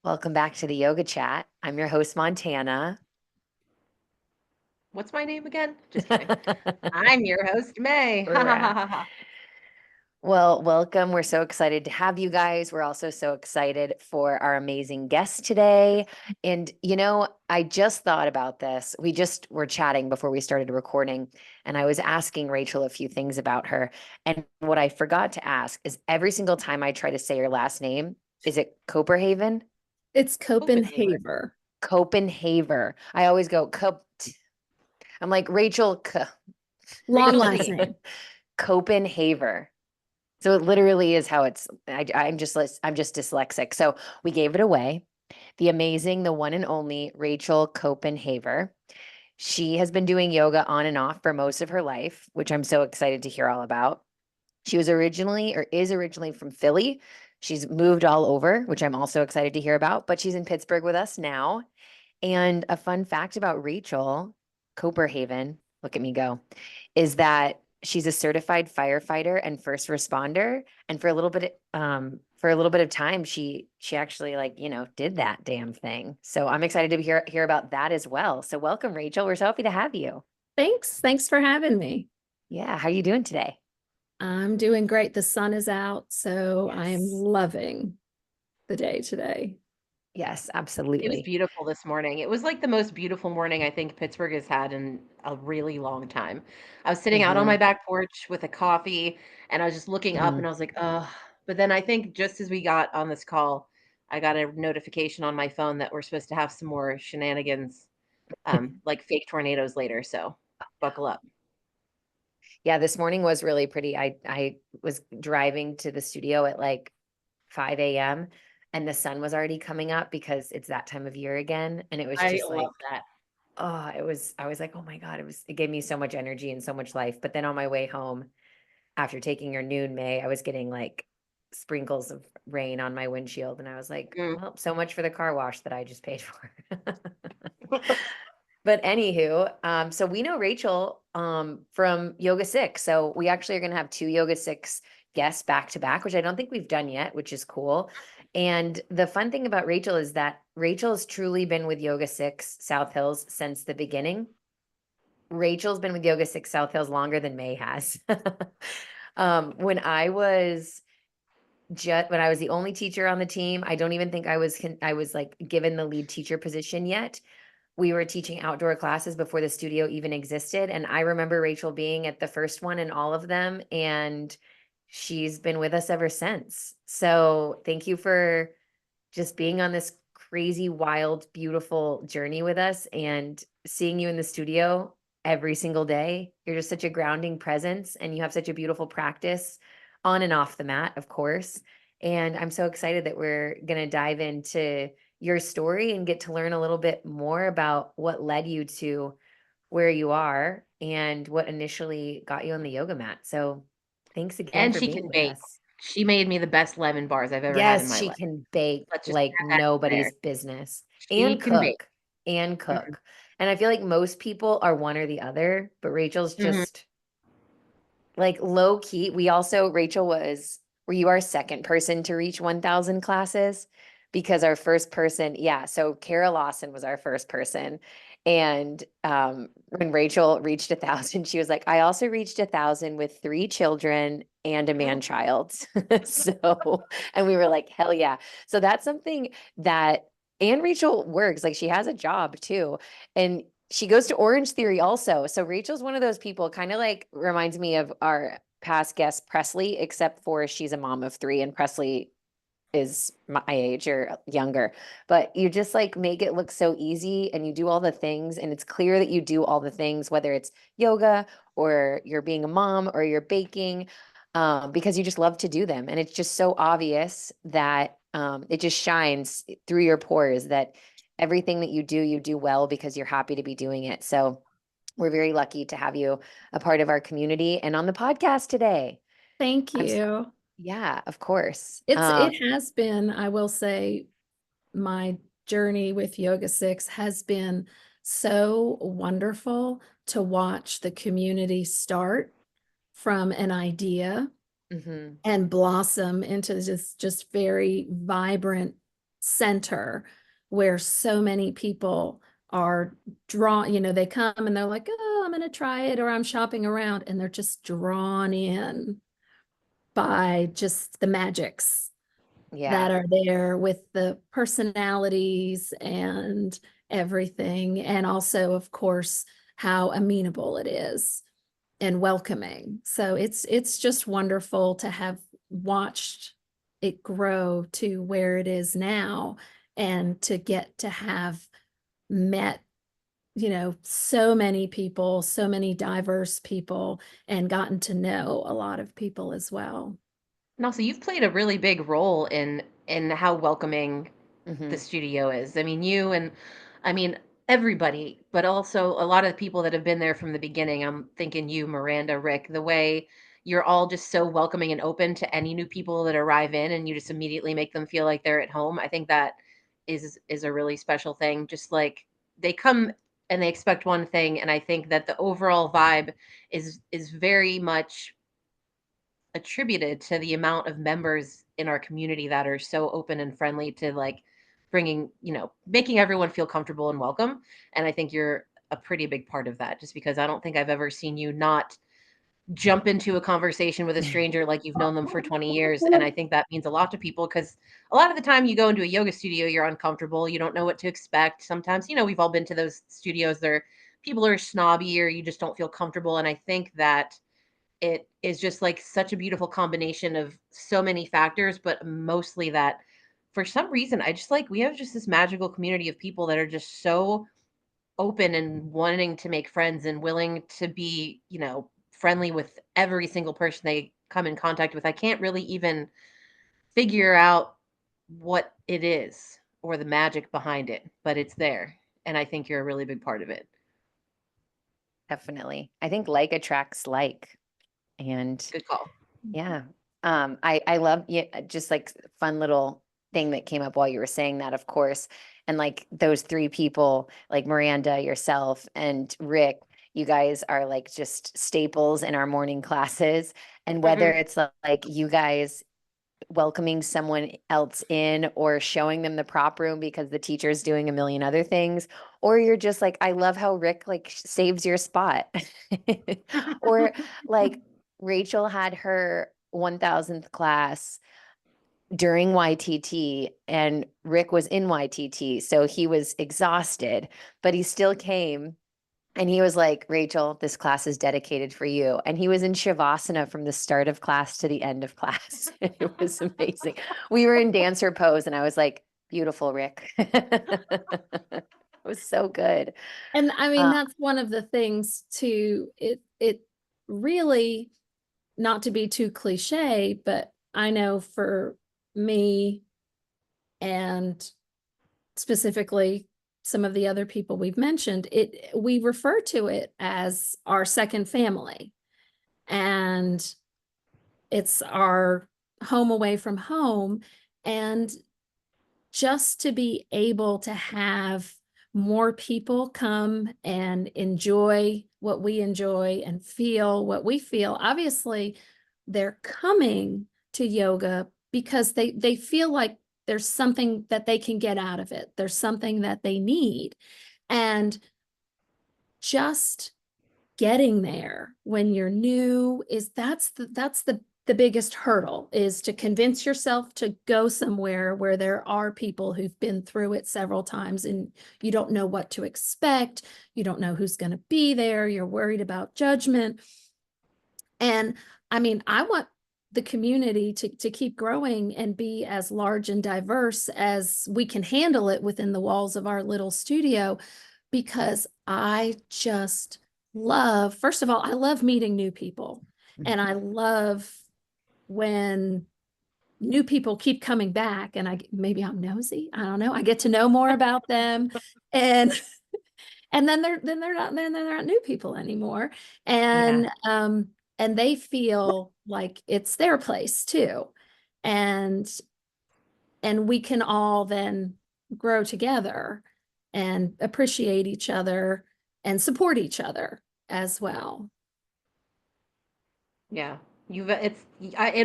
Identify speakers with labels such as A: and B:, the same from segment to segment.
A: Welcome back to the Yoga Chat. I'm your host, Montana.
B: What's my name again? Just kidding. I'm your host, May. Ha ha
A: Right.
B: ha ha ha.
A: Well, welcome. We're so excited to have you guys. We're also so excited for our amazing guest today. And, I just thought about this. We just were chatting before we started recording, and I was asking Rachel a few things about her. And what I forgot to ask is every single time I try to say her last name, is it Coperhaven?
B: It's
C: It's
B: Copenhagen.
C: Copenhaver.
A: Copenhaver. I always go, I'm like, Rachel,
C: Long
B: Rachel
C: last
B: C.
C: name.
A: Copenhaver. So it literally is how it's. I'm just dyslexic. So we gave it away. The amazing, the one and only Rachel Copenhaver. She has been doing yoga on and off for most of her life, which I'm so excited to hear all about. She was originally or is originally from Philly. She's moved all over, which I'm also excited to hear about, but she's in Pittsburgh with us now. And a fun fact about Rachel Coperhaven, look at me go, is that she's a certified firefighter and first responder. And for a little bit of time, she actually did that damn thing. So I'm excited to hear about that as well. So welcome, Rachel. We're so happy to have you.
C: Thanks. Thanks for having me.
A: Yeah, how are you doing today?
C: I'm doing great. The sun is out, so I am
A: Yes.
C: loving the day today.
A: Yes,
B: It was
A: absolutely.
B: beautiful this morning. It was like the most beautiful morning I think Pittsburgh has had in a really long time. I was sitting out on
A: Mm-hmm.
B: my back porch with a coffee and I was just looking up
A: Mm-hmm.
B: and I was like, oh. But then I think just as we got on this call, I got a notification on my phone that we're supposed to have some more shenanigans, like fake tornadoes later. So buckle up.
A: Yeah, this morning was really pretty. I was driving to the studio at like 5 a.m. and the sun was already coming up because it's that time of year again. And it was
B: I
A: just
B: love
A: like,
B: that.
A: I was like, oh my God, it gave me so much energy and so much life. But then on my way home, after taking your noon May, I was getting like sprinkles of rain on my windshield. And I was like,
B: Mm.
A: well, so much for the car wash that I just paid for. But anywho, so we know Rachel from Yoga Six. So we actually are going to have two Yoga Six guests back to back, which I don't think we've done yet, which is cool. And the fun thing about Rachel is that Rachel has truly been with Yoga Six South Hills since the beginning. Rachel's been with Yoga Six South Hills longer than May has. When I was the only teacher on the team, I don't even think I was like given the lead teacher position yet. We were teaching outdoor classes before the studio even existed. And I remember Rachel being at the first one in all of them. And she's been with us ever since. So thank you for just being on this crazy, wild, beautiful journey with us and seeing you in the studio every single day. You're just such a grounding presence and you have such a beautiful practice on and off the mat, of course. And I'm so excited that we're going to dive into your story and get to learn a little bit more about what led you to where you are and what initially got you on the yoga mat. So thanks again
B: And
A: for
B: she
A: being
B: can
A: with
B: bake.
A: us.
B: She made me the best lemon bars I've ever had in
A: Yes,
B: my
A: she
B: life.
A: can bake
B: Let's just
A: like
B: add that in there.
A: nobody's business
B: She
A: and
B: can bake.
A: cook and
B: Mhm,
A: cook. And I feel like most people are one or the other, but Rachel's
B: mhm.
A: just like low key. Rachel were you our second person to reach 1,000 classes? Because our first person, yeah, so Kara Lawson was our first person. And when Rachel reached 1,000, she was like, I also reached 1,000 with 3 children and a man child. So, and we were like, hell yeah. So that's something that, and Rachel works, like she has a job too. And she goes to Orange Theory also. So Rachel's one of those people, kind of like reminds me of our past guest Presley, except for she's a mom of three and Presley is my age or younger. But you just like make it look so easy and you do all the things and it's clear that you do all the things, whether it's yoga or you're being a mom or you're baking, because you just love to do them. And it's just so obvious that it just shines through your pores that everything that you do well because you're happy to be doing it. So we're very lucky to have you a part of our community and on the podcast today.
C: Thank
A: I'm, s-
C: you.
A: yeah, of course.
C: It has been, I will say, my journey with Yoga Six has been so wonderful to watch the community start from an idea
A: Mhm.
C: and blossom into this just very vibrant center where so many people are drawn, they come and they're like, oh, I'm going to try it, or I'm shopping around, and they're just drawn in by just the magics
A: Yeah.
C: that are there with the personalities and everything. And also, of course, how amenable it is and welcoming. So it's just wonderful to have watched it grow to where it is now, and to get to have met, so many people, so many diverse people, and gotten to know a lot of people as well.
B: And also, you've played a really big role in how welcoming the
A: Hmm.
B: studio is. I mean, you and I mean everybody, but also a lot of the people that have been there from the beginning. I'm thinking you, Miranda, Rick, the way you're all just so welcoming and open to any new people that arrive in, and you just immediately make them feel like they're at home. I think that is a really special thing. Just like they come and they expect one thing, and I think that the overall vibe is very much attributed to the amount of members in our community that are so open and friendly to like bringing, making everyone feel comfortable and welcome. And I think you're a pretty big part of that, just because I don't think I've ever seen you not jump into a conversation with a stranger like you've known them for 20 years. And I think that means a lot to people, because a lot of the time you go into a yoga studio, you're uncomfortable, you don't know what to expect. Sometimes, we've all been to those studios, there people are snobby or you just don't feel comfortable. And I think that it is just like such a beautiful combination of so many factors, but mostly that for some reason, I just like we have just this magical community of people that are just so open and wanting to make friends and willing to be, friendly with every single person they come in contact with. I can't really even figure out what it is or the magic behind it, but it's there. And I think you're a really big part of it.
A: Definitely. I think like attracts like. And
B: Good call.
A: yeah, I love, yeah, just like fun little thing that came up while you were saying that, of course. And like those three people, like Miranda, yourself, and Rick, you guys are like just staples in our morning classes. And whether it's like you guys welcoming someone else in or showing them the prop room because the teacher's doing a million other things, or you're just like, I love how Rick like saves your spot. Or like Rachel had her 1000th class during YTT and Rick was in YTT, so he was exhausted, but he still came. And he was like, Rachel, this class is dedicated for you. And he was in Shavasana from the start of class to the end of class. It was amazing. We were in dancer pose, and I was like, beautiful, Rick. It was so good.
C: And I mean,
A: Uh,
C: that's one of the things too. It really, not to be too cliche, but I know for me, and specifically some of the other people we've mentioned, we refer to it as our second family. And it's our home away from home. And just to be able to have more people come and enjoy what we enjoy and feel what we feel. Obviously, they're coming to yoga because they feel like there's something that they can get out of it. There's something that they need. And just getting there when you're new is that's the biggest hurdle, is to convince yourself to go somewhere where there are people who've been through it several times, and you don't know what to expect. You don't know who's going to be there. You're worried about judgment. And I mean, I want the community to keep growing and be as large and diverse as we can handle it within the walls of our little studio, because I just love, first of all, I love meeting new people. And I love when new people keep coming back, and maybe I'm nosy. I don't know. I get to know more about them. And and then they're not new people anymore.
B: Yeah.
C: And they feel like it's their place too. And we can all then grow together and appreciate each other and support each other as well.
B: Yeah. it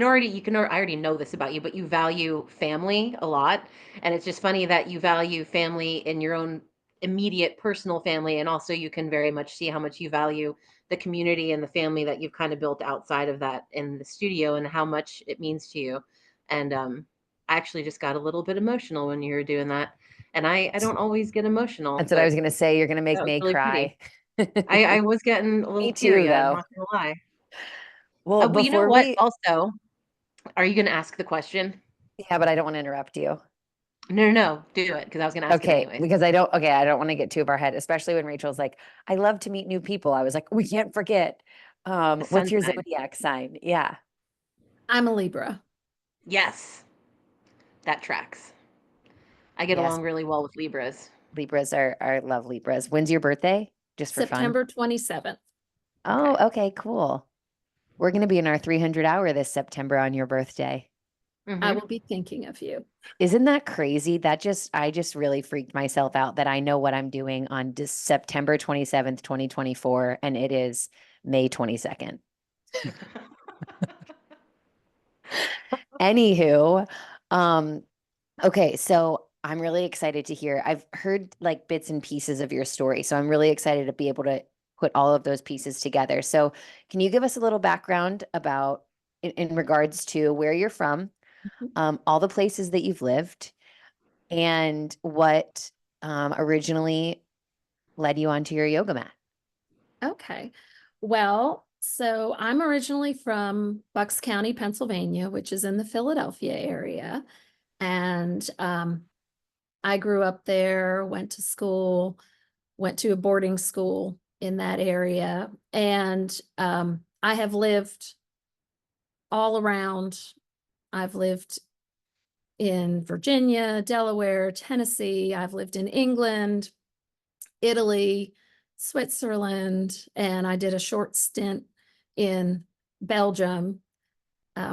B: already, I already know this about you, but you value family a lot. And it's just funny that you value family in your own immediate personal family. And also you can very much see how much you value the community and the family that you've kind of built outside of that in the studio and how much it means to you. And I actually just got a little bit emotional when you were doing that. And I don't always get emotional,
A: That's what I was
B: but
A: going to say. You're going to make
B: that was
A: me
B: really pretty.
A: cry.
B: I was getting a little
A: Me too,
B: teary-eyed, I'm
A: though.
B: not gonna lie.
A: Well,
B: But you know
A: before
B: what?
A: we,
B: Also, are you gonna ask the question?
A: yeah, but I don't want to interrupt you.
B: No, no, no, do it because I was gonna ask it
A: Okay,
B: anyways.
A: because I don't want to get too of our head, especially when Rachel's like, I love to meet new people. I was like, we can't forget.
B: The
A: What's
B: sun
A: your
B: sign.
A: zodiac sign? Yeah.
C: I'm a Libra.
B: Yes, that tracks. I get
A: Yes.
B: along really well with Libras.
A: Libras are love Libras. When's your birthday? Just for fun.
C: September 27th.
A: Oh,
B: Okay.
A: okay, cool. We're going to be in our 300 hour this September on your birthday.
C: I
B: Mm-hmm.
C: will be thinking of you.
A: Isn't that crazy? I just really freaked myself out that I know what I'm doing on September 27th, 2024, and it is May 22nd. Anywho, um, okay, so I'm really excited to hear. I've heard like bits and pieces of your story, so I'm really excited to be able to put all of those pieces together. So, can you give us a little background about in regards to where you're from,
C: Mhm.
A: all the places that you've lived, and what originally led you onto your yoga mat?
C: Okay. Well, so I'm originally from Bucks County, Pennsylvania, which is in the Philadelphia area. And I grew up there, went to school, went to a boarding school in that area. And I have lived all around. I've lived in Virginia, Delaware, Tennessee. I've lived in England, Italy, Switzerland, and I did a short stint in Belgium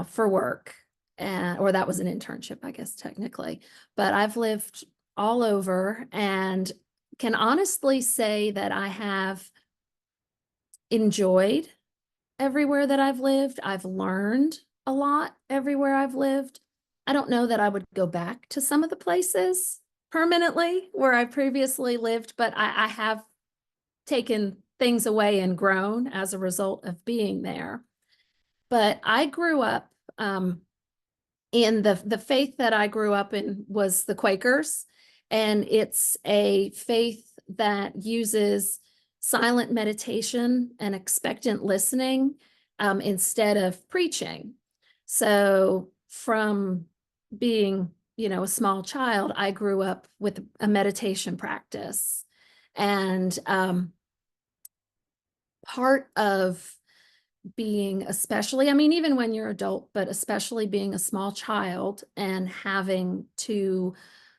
C: for work. Or that was an internship, I guess, technically. But I've lived all over and can honestly say that I have enjoyed everywhere that I've lived. I've learned a lot everywhere I've lived. I don't know that I would go back to some of the places permanently where I previously lived, but I have taken things away and grown as a result of being there. But I grew up in the faith that I grew up in was the Quakers, and it's a faith that uses silent meditation and expectant listening instead of preaching. So from being, a small child, I grew up with a meditation practice. And part of being, especially, I mean, even when you're adult, but especially being a small child and having to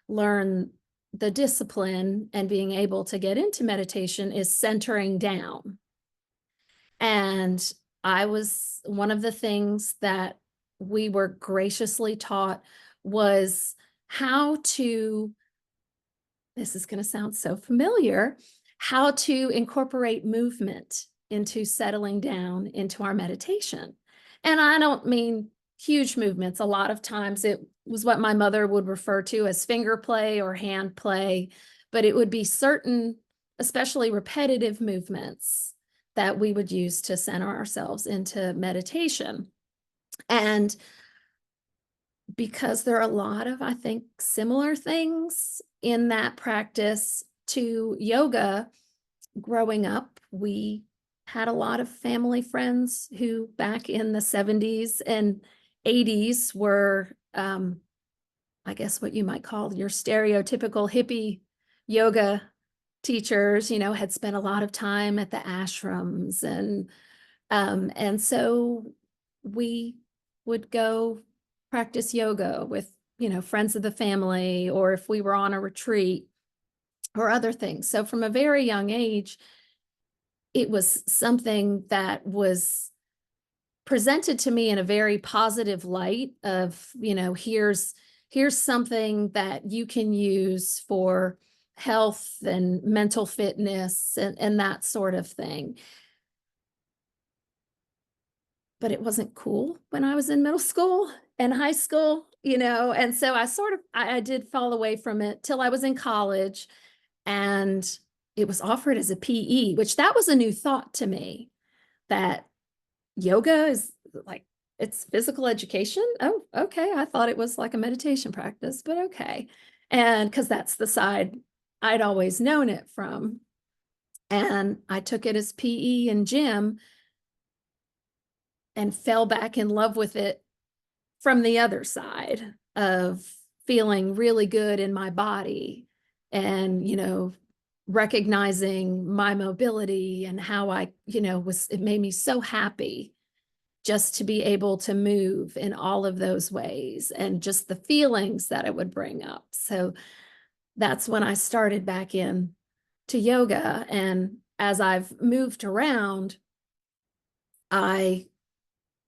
C: learn the discipline and being able to get into meditation is centering down. And I was one of the things that we were graciously taught was how to, this is going to sound so familiar, how to incorporate movement into settling down into our meditation. And I don't mean huge movements. A lot of times it was what my mother would refer to as finger play or hand play, but it would be certain, especially repetitive movements that we would use to center ourselves into meditation. And because there are a lot of, I think, similar things in that practice to yoga. Growing up, we had a lot of family friends who back in the 70s and 80s were, I guess what you might call your stereotypical hippie yoga teachers, had spent a lot of time at the ashrams. And so we would go practice yoga with, friends of the family, or if we were on a retreat or other things. So from a very young age, it was something that was presented to me in a very positive light of, here's something that you can use for health and mental fitness and that sort of thing. but it wasn't cool when I was in middle school and high school, and so I did fall away from it till I was in college, and it was offered as a PE, which that was a new thought to me, that yoga is like, it's physical education. Oh, okay. I thought it was like a meditation practice, but okay. And because that's the side I'd always known it from. And I took it as PE and gym and fell back in love with it from the other side of feeling really good in my body and, recognizing my mobility and how it made me so happy just to be able to move in all of those ways and just the feelings that it would bring up. So that's when I started back in to yoga. And as I've moved around, I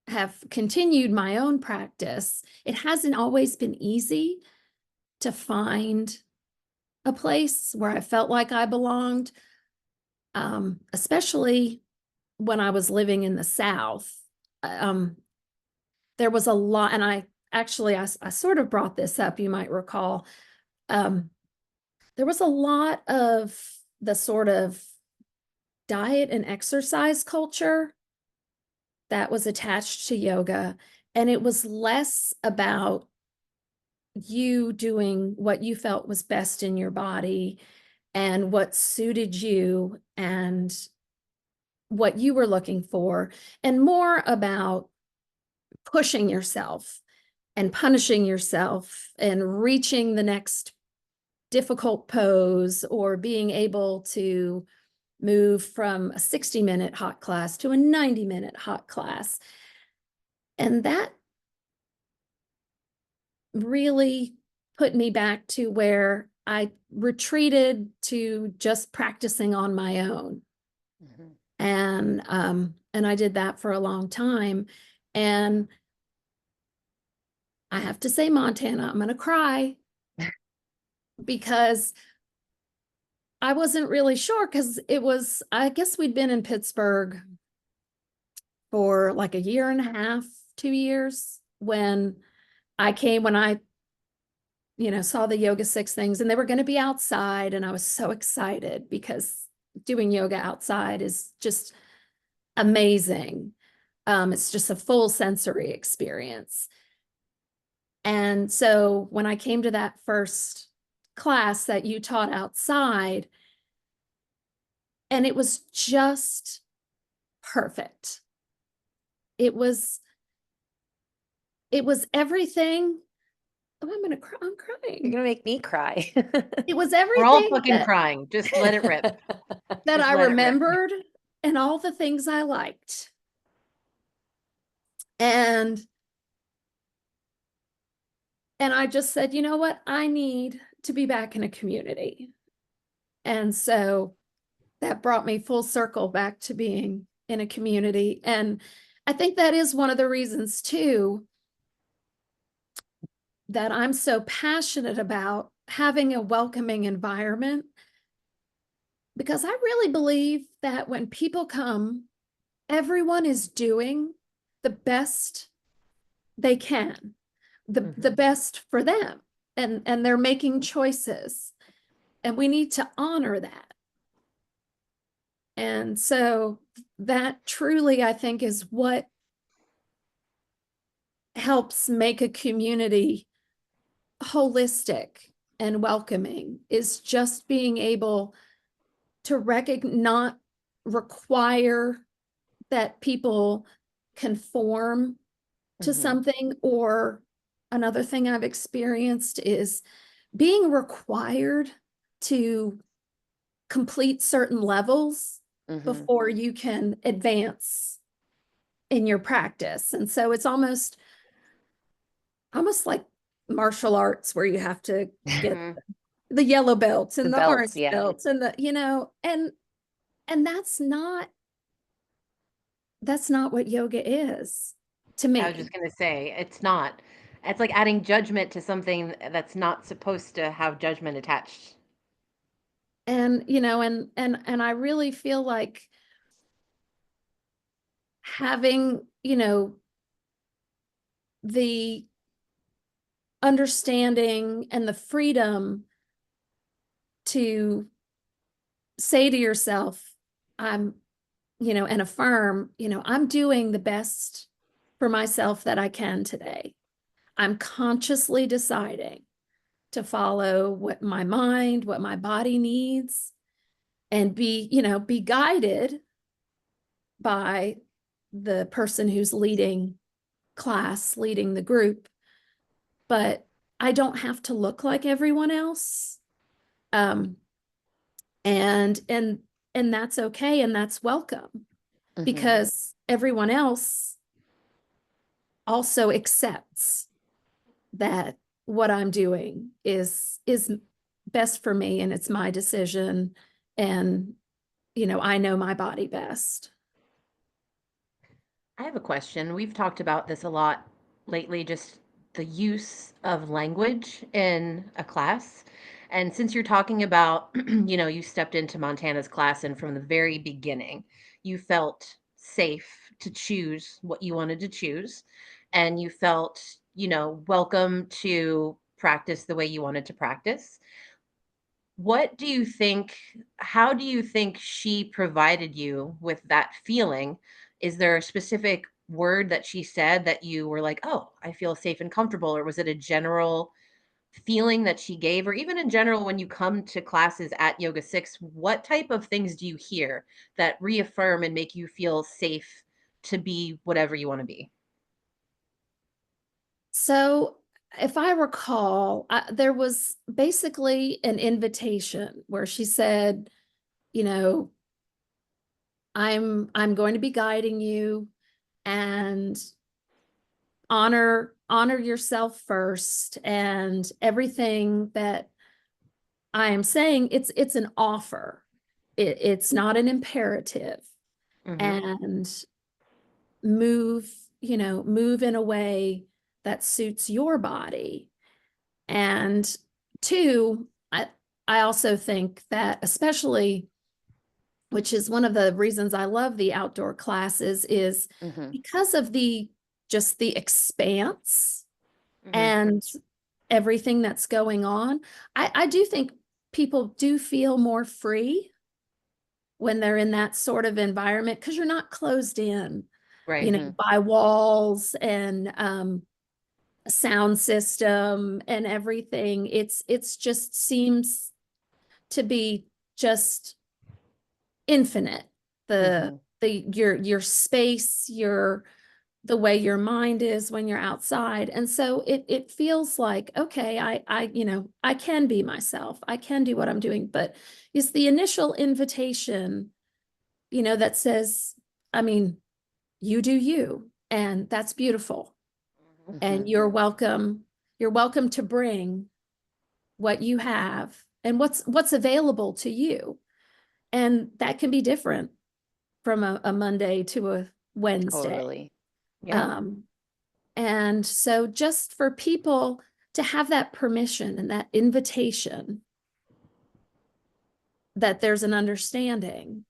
C: have continued my own practice. It hasn't always been easy to find a place where I felt like I belonged, especially when I was living in the South. Um, there was a lot, and I sort of brought this up, you might recall. There was a lot of the sort of diet and exercise culture that was attached to yoga, and it was less about you doing what you felt was best in your body and what suited you and what you were looking for, and more about pushing yourself and punishing yourself and reaching the next difficult pose, or being able to move from a 60-minute hot class to a 90-minute hot class. And that really put me back to where I retreated to just practicing on my own.
A: Mhm.
C: And I did that for a long time. And I have to say, Montana, I'm going to cry because I wasn't really sure, because I guess we'd been in Pittsburgh for like a year and a half, 2 years when I saw the Yoga 6 things, and they were going to be outside. And I was so excited because doing yoga outside is just amazing. It's just a full sensory experience. And so when I came to that first class that you taught outside, and it was just perfect. It was everything. Oh, I'm gonna cry. I'm
A: You're
C: crying.
A: gonna make me cry.
C: It was
B: We're all
C: everything
B: fucking crying. Just let it rip.
C: that
B: Just
C: I
B: let it rip.
C: remembered, and all the things I liked. And I just said, you know what? I need to be back in a community. And so that brought me full circle back to being in a community. And I think that is one of the reasons too that I'm so passionate about having a welcoming environment, because I really believe that when people come, everyone is doing the best they can, the best for them, and they're making choices, and we need to honor that. And so that truly, I think, is what helps make a community holistic and welcoming, is just being able to not require that people conform to
A: Mhm.
C: something. Or another thing I've experienced is being required to complete certain levels
A: Mhm.
C: before you can advance in your practice. And so it's almost like martial arts, where you have to get
B: Mhm.
C: the yellow belts
A: The
C: and the
A: belts,
C: orange
A: yeah.
C: belts and and that's not what yoga is to
B: I was
C: me.
B: just gonna say, it's not. It's like adding judgment to something that's not supposed to have judgment attached.
C: And and I really feel like having, the understanding and the freedom to say to yourself, I'm, and affirm, I'm doing the best for myself that I can today. I'm consciously deciding to follow what my mind, what my body needs, and be guided by the person who's leading class, leading the group. But I don't have to look like everyone else. Um, and that's okay, and that's welcome,
A: Mhm.
C: because everyone else also accepts that what I'm doing is best for me, and it's my decision, and I know my body best.
B: I have a question. We've talked about this a lot lately, just the use of language in a class. And since you're talking about, you stepped into Montana's class and from the very beginning, you felt safe to choose what you wanted to choose. And you felt, welcome to practice the way you wanted to practice. What do you think, how do you think she provided you with that feeling? Is there a specific word that she said that you were like, "Oh, I feel safe and comfortable," or was it a general feeling that she gave? Or even in general, when you come to classes at Yoga 6, what type of things do you hear that reaffirm and make you feel safe to be whatever you wanna be?
C: So if I recall, there was basically an invitation where she said, you know, I'm going to be guiding you, and honor yourself first, and everything that I am saying, it's an offer. It's not an imperative.
B: Mhm.
C: And move, move in a way that suits your body. And two, I also think that, especially, which is one of the reasons I love the outdoor classes, is
A: Mhm.
C: because of the expanse
B: Mhm.
C: and everything that's going on. I do think people do feel more free when they're in that sort of environment, because you're not closed in,
B: Right.
A: Mhm.
C: by walls and a sound system and everything. It's just seems to be just infinite. The
A: Mhm.
C: your space, the way your mind is when you're outside. And so it feels like, okay, I can be myself. I can do what I'm doing. But it's the initial invitation, that says, I mean, you do you, and that's beautiful.
B: Mhm.
C: And
A: Mhm.
C: you're welcome to bring what you have and what's available to you. And that can be different from a Monday to a Wednesday.
A: Totally.
B: Yeah.
C: Um, and so just for people to have that permission and that invitation, that there's an understanding,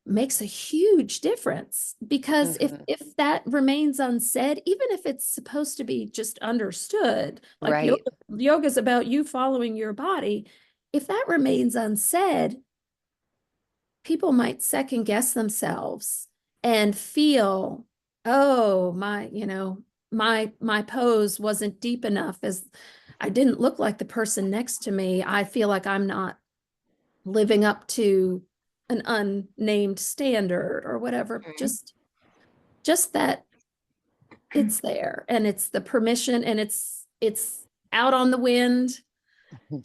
C: makes a huge difference. Because if
A: Mhm.
C: if that remains unsaid, even if it's supposed to be just understood, like
A: Right.
C: yoga's about you following your body, if that remains unsaid, people might second guess themselves and feel, oh, my pose wasn't deep enough, as I didn't look like the person next to me. I feel like I'm not living up to an unnamed standard or whatever.
B: Mhm.
C: Just that it's there, and it's the permission, and it's out on the wind.
A: Mhm.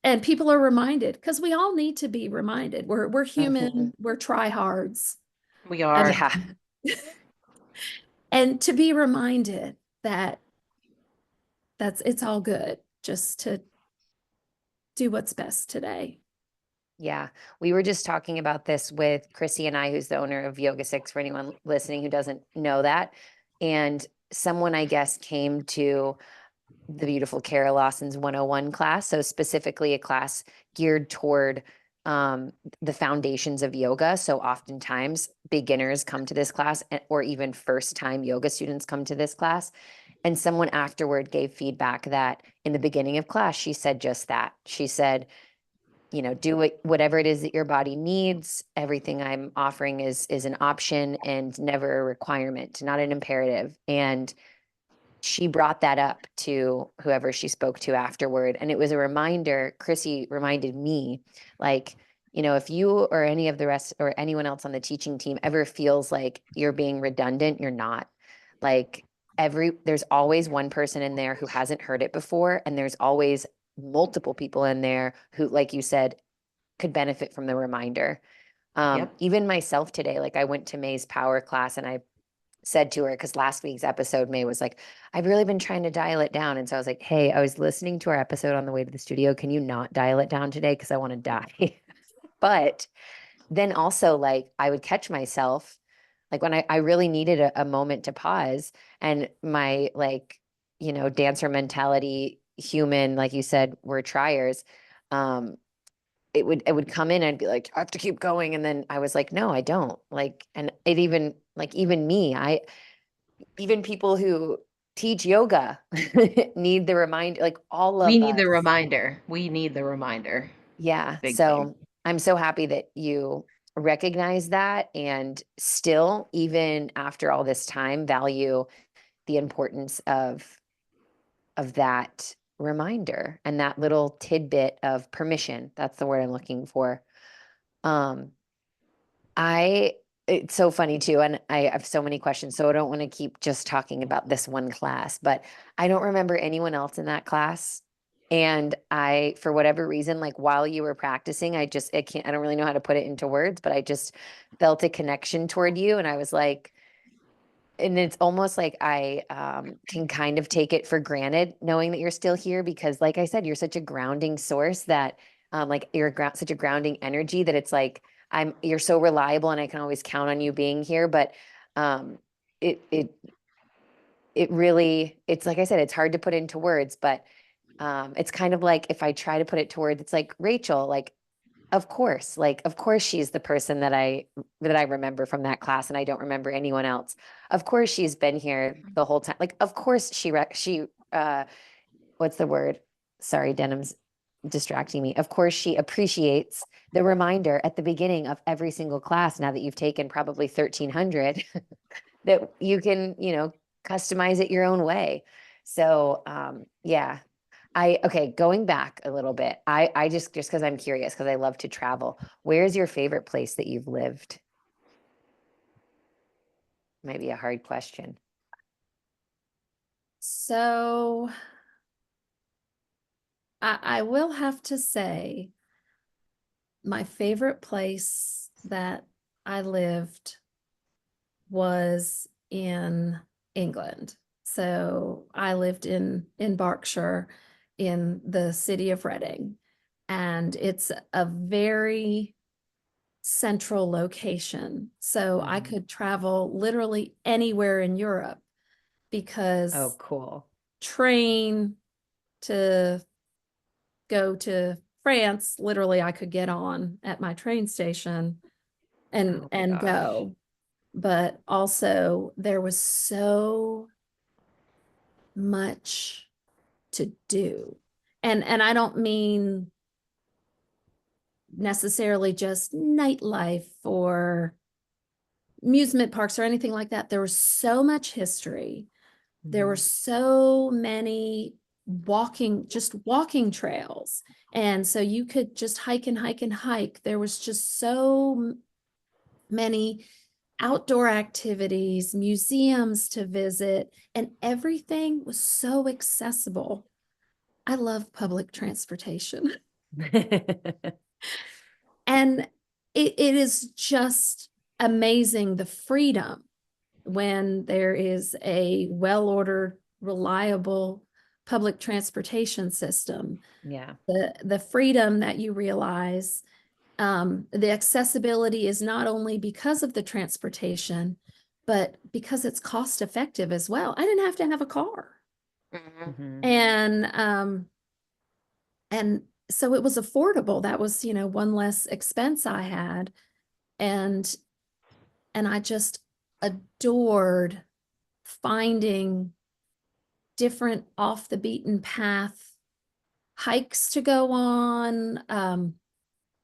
C: And people are reminded, because we all need to be reminded. We're
A: Mhm.
C: human, we're tryhards.
B: We
C: I
B: are.
A: Yeah.
C: mean, and to be reminded that it's all good, just to do what's best today.
A: Yeah. We were just talking about this with Chrissy and I, who's the owner of Yoga Six, for anyone listening who doesn't know that. And someone, I guess, came to the beautiful Kara Lawson's 101 class. So specifically a class geared toward the foundations of yoga. So oftentimes beginners come to this class or even first time yoga students come to this class. And someone afterward gave feedback that in the beginning of class, she said just that. She said, you know, do whatever it is that your body needs. Everything I'm offering is an option and never a requirement, not an imperative. And she brought that up to whoever she spoke to afterward. And it was a reminder, Chrissy reminded me, like, you know, if you or any of the rest or anyone else on the teaching team ever feels like you're being redundant, you're not. Like there's always one person in there who hasn't heard it before. And there's always multiple people in there who, like you said, could benefit from the reminder.
B: Yep.
A: Even myself today, like I went to May's power class and I said to her, because last week's episode, May was like, I've really been trying to dial it down. And so I was like, hey, I was listening to our episode on the way to the studio. Can you not dial it down today? Because I want to die. But then also, like, I would catch myself, like, when I really needed a moment to pause and my, like, you know, dancer mentality, human, like you said, we're triers. It would come in and I'd be like, I have to keep going. And then I was like, no, I don't. Like, and it even, like, even me, even people who teach yoga need the reminder, like all
B: We
A: of
B: need
A: us.
B: the reminder. We need the reminder.
A: Yeah.
B: Big time.
A: So I'm so happy that you recognize that and still, even after all this time, value the importance of that reminder and that little tidbit of permission. That's the word I'm looking for. Um, I it's so funny too, and I have so many questions, so I don't want to keep just talking about this one class, but I don't remember anyone else in that class. And I, for whatever reason, like while you were practicing, I don't really know how to put it into words, but I just felt a connection toward you. And I was like, and it's almost like I can kind of take it for granted knowing that you're still here because, like I said, you're such a grounding source that, like such a grounding energy that it's like you're so reliable and I can always count on you being here. But um, it it it really, it's like I said, it's hard to put into words, but it's kind of like if I try to put it to words, it's like Rachel, like, of course she's the person that I remember from that class and I don't remember anyone else. Of course she's been here the whole time. Like, of course what's the word? Sorry, Denham's distracting me. Of course she appreciates the reminder at the beginning of every single class now that you've taken probably 1,300 that you can, you know, customize it your own way. So, yeah, okay, going back a little bit, I just because I'm curious, because I love to travel. Where's your favorite place that you've lived? Might be a hard question.
C: So I will have to say my favorite place that I lived was in England. So I lived in Berkshire in the city of Reading, and it's a very central location. So I
A: Mhm.
C: could travel literally anywhere in Europe because
A: Oh, cool.
C: train to go to France, literally I could get on at my train station
A: Oh my
C: and
A: gosh.
C: go. But also there was so much to do. And I don't mean necessarily just nightlife or amusement parks or anything like that. There was so much history. There were
A: Mhm.
C: so many just walking trails. And so you could just hike and hike and hike. There was just so many outdoor activities, museums to visit, and everything was so accessible. I love public transportation. And it is just amazing the freedom when there is a well-ordered, reliable public transportation system.
A: Yeah.
C: The freedom that you realize, the accessibility is not only because of the transportation, but because it's cost effective as well. I didn't have to have a car.
B: Mhm.
A: Mhm.
C: And and so it was affordable. That was, one less expense I had. And I just adored finding different off the beaten path hikes to go on,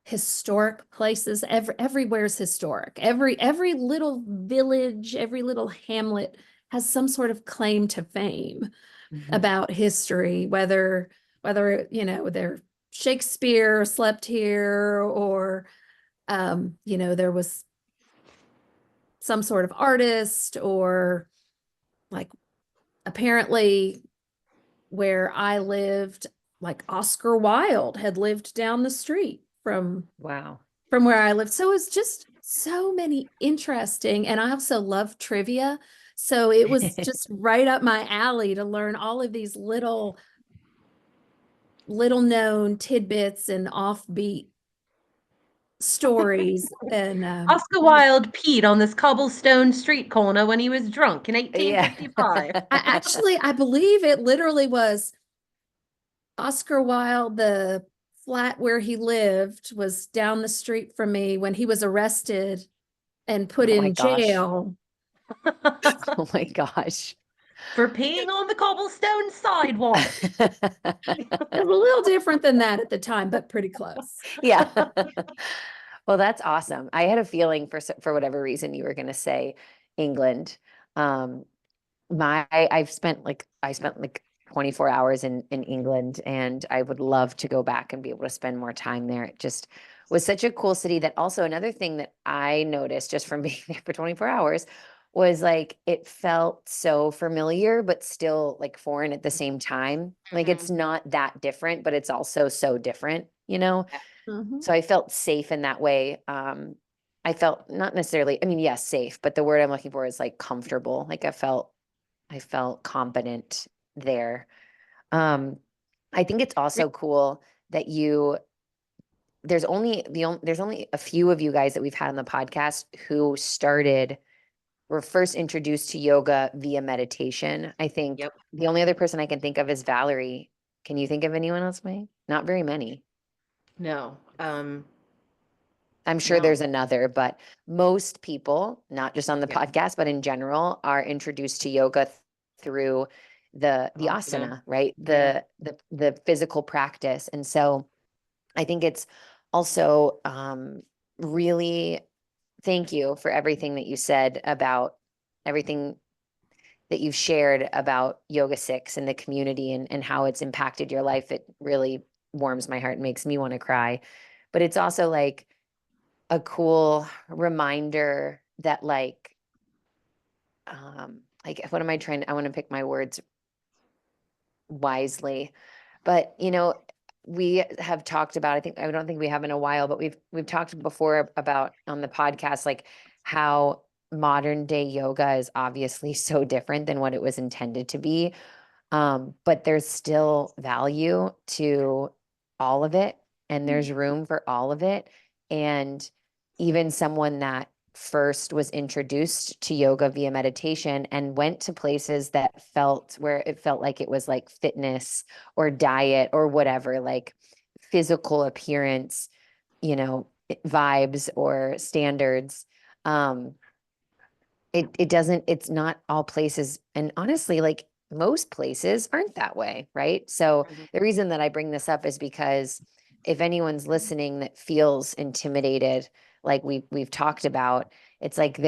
C: historic places. Everywhere's historic. Every little village, every little hamlet has some sort of claim to fame about history, whether they're Shakespeare slept here, or there was some sort of artist, or like apparently where I lived, like Oscar Wilde had lived down the street
A: Wow.
C: from where I lived. So it's just so many interesting, and I also love trivia. So it was just right up my alley to learn all of these little known tidbits and offbeat stories. And
B: Oscar Wilde peed on this cobblestone street corner when he was drunk in
A: Yeah.
B: 1855.
C: I believe it literally was Oscar Wilde. The flat where he lived was down the street from me when he was arrested and put
A: Oh my
C: in
A: gosh.
C: jail.
A: Oh my gosh.
B: For peeing on the cobblestone sidewalk.
C: It was a little different than that at the time, but pretty close.
A: Yeah. Well, that's awesome. I had a feeling for whatever reason you were going to say England. Um, I spent like 24 hours in England, and I would love to go back and be able to spend more time there. It just was such a cool city. That also, another thing that I noticed just from being there for 24 hours was like it felt so familiar but still like foreign at the same time. Like it's not that different, but it's also so different, you know?
C: Mhm.
A: So I felt safe in that way. I felt not necessarily, I mean, yes, safe, but the word I'm looking for is like comfortable. Like I felt competent there. Um, I think it's also cool that there's only a few of you guys that we've had on the podcast who were first introduced to yoga via meditation. I think
B: Yep.
A: the only other person I can think of is Valerie. Can you think of anyone else, May? Not very many.
B: No.
A: I'm sure
B: No.
A: there's another, but most people, not just on the
B: Yep.
A: podcast, but in general, are introduced to yoga through the
B: Asana.
A: asana, right?
B: Yeah.
A: The physical practice. And so I think it's also really thank you for everything that you said about everything that you've shared about Yoga Six and the community and how it's impacted your life. It really warms my heart and makes me want to cry. But it's also like a cool reminder that like what am I trying to, I want to pick my words wisely. But we have talked about, I don't think we have in a while, but we've talked before about on the podcast like how modern day yoga is obviously so different than what it was intended to be. But there's still value to all of it, and there's room for all of it. And even someone that first was introduced to yoga via meditation and went to places that where it felt like it was like fitness or diet or whatever, like physical appearance, vibes or standards. Um, it doesn't, it's not all places. And honestly, like most places aren't that way, right? So
B: Mhm.
A: the reason that I bring this up is because if anyone's listening that feels intimidated, like we've talked about, it's like